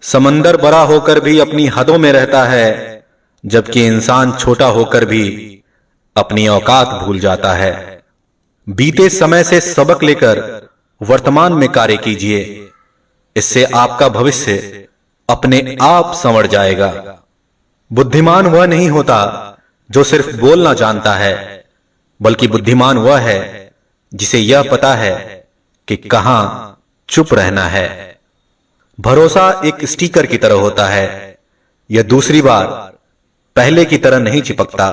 समंदर बड़ा होकर भी अपनी हदों में रहता है, जबकि इंसान छोटा होकर भी अपनी औकात भूल जाता है। बीते समय से सबक लेकर वर्तमान में कार्य कीजिए, इससे आपका भविष्य अपने आप संवर जाएगा। बुद्धिमान वह नहीं होता जो सिर्फ बोलना जानता है, बल्कि बुद्धिमान वह है जिसे यह पता है कि कहां चुप रहना है। भरोसा एक स्टिकर की तरह होता है, यह दूसरी बार पहले की तरह नहीं चिपकता।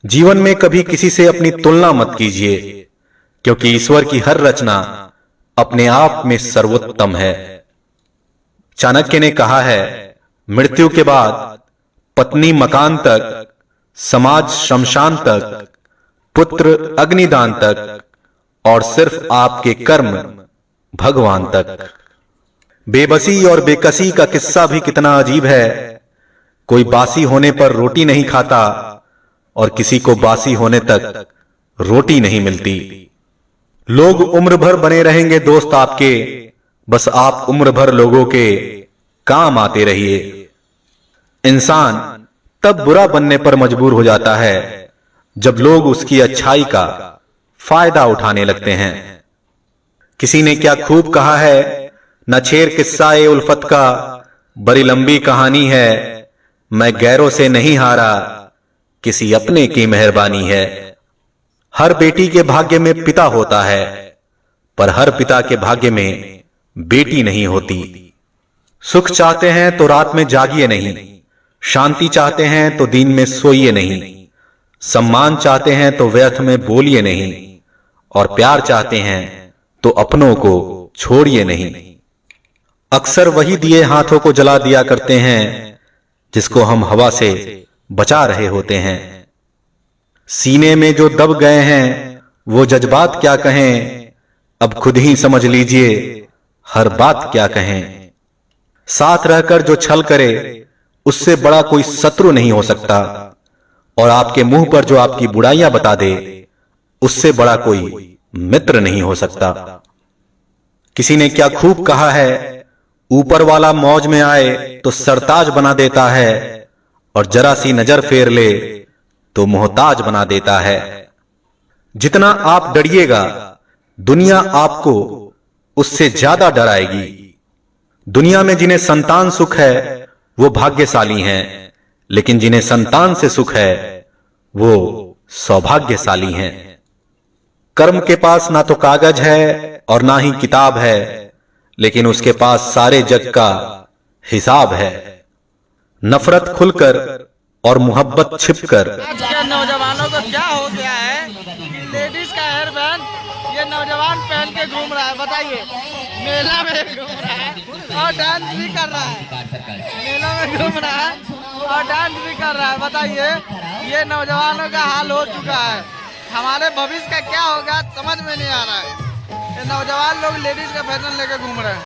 जीवन में कभी किसी से अपनी तुलना मत कीजिए, क्योंकि ईश्वर की हर रचना अपने आप में सर्वोत्तम है। चाणक्य ने कहा है, मृत्यु के बाद पत्नी मकान तक, समाज शमशान तक, पुत्र अग्निदान तक, और सिर्फ आपके कर्म भगवान तक। बेबसी और बेकसी का किस्सा भी कितना अजीब है। कोई बासी होने पर रोटी नहीं खाता और किसी को बासी होने तक रोटी नहीं मिलती। लोग उम्र भर बने रहेंगे दोस्त आपके, बस आप उम्र भर लोगों के काम आते रहिए। इंसान तब बुरा बनने पर मजबूर हो जाता है जब लोग उसकी अच्छाई का फायदा उठाने लगते हैं। किसी ने क्या खूब कहा है, न छेड़ किस्सा ए उल्फत का, बड़ी लंबी कहानी है, मैं गैरों से नहीं हारा, किसी अपने की मेहरबानी है। हर बेटी के भाग्य में पिता होता है, पर हर पिता के भाग्य में बेटी नहीं होती। सुख चाहते हैं तो रात में जागिए नहीं, शांति चाहते हैं तो दिन में सोइए नहीं, सम्मान चाहते हैं तो व्यर्थ में बोलिए नहीं, और प्यार चाहते हैं तो अपनों को छोड़िए नहीं। अक्सर वही दिए हाथों को जला दिया करते हैं जिसको हम हवा से बचा रहे होते हैं। सीने में जो दब गए हैं वो जज्बात क्या कहें, अब खुद ही समझ लीजिए हर बात क्या कहें। साथ रहकर जो छल करे उससे बड़ा कोई शत्रु नहीं हो सकता, और आपके मुंह पर जो आपकी बुराइयां बता दे उससे बड़ा कोई मित्र नहीं हो सकता। किसी ने क्या खूब कहा है, ऊपर वाला मौज में आए तो सरताज बना देता है, और जरा सी नजर फेर ले तो मोहताज बना देता है। जितना आप डरिएगा दुनिया आपको उससे ज्यादा डराएगी। दुनिया में जिन्हें संतान सुख है वो भाग्यशाली हैं, लेकिन जिन्हें संतान से सुख है वो सौभाग्यशाली हैं। कर्म के पास ना तो कागज है और ना ही किताब है, लेकिन उसके पास सारे जग का हिसाब है। नफरत खुलकर और मोहब्बत छिपकर। आज के नौजवानों को क्या हो गया है कि लेडीज का हेयर बैंड ये नौजवान पहन के घूम रहा है। बताइए, मेला में घूम रहा है और डांस भी कर रहा है। मेला में घूम रहा है और डांस भी कर रहा है। बताइए, ये नौजवानों का हाल हो चुका है। हमारे भविष्य का क्या होगा समझ में नहीं आ रहा है। ये नौजवान लोग लेडीज का फैशन लेके घूम रहे हैं।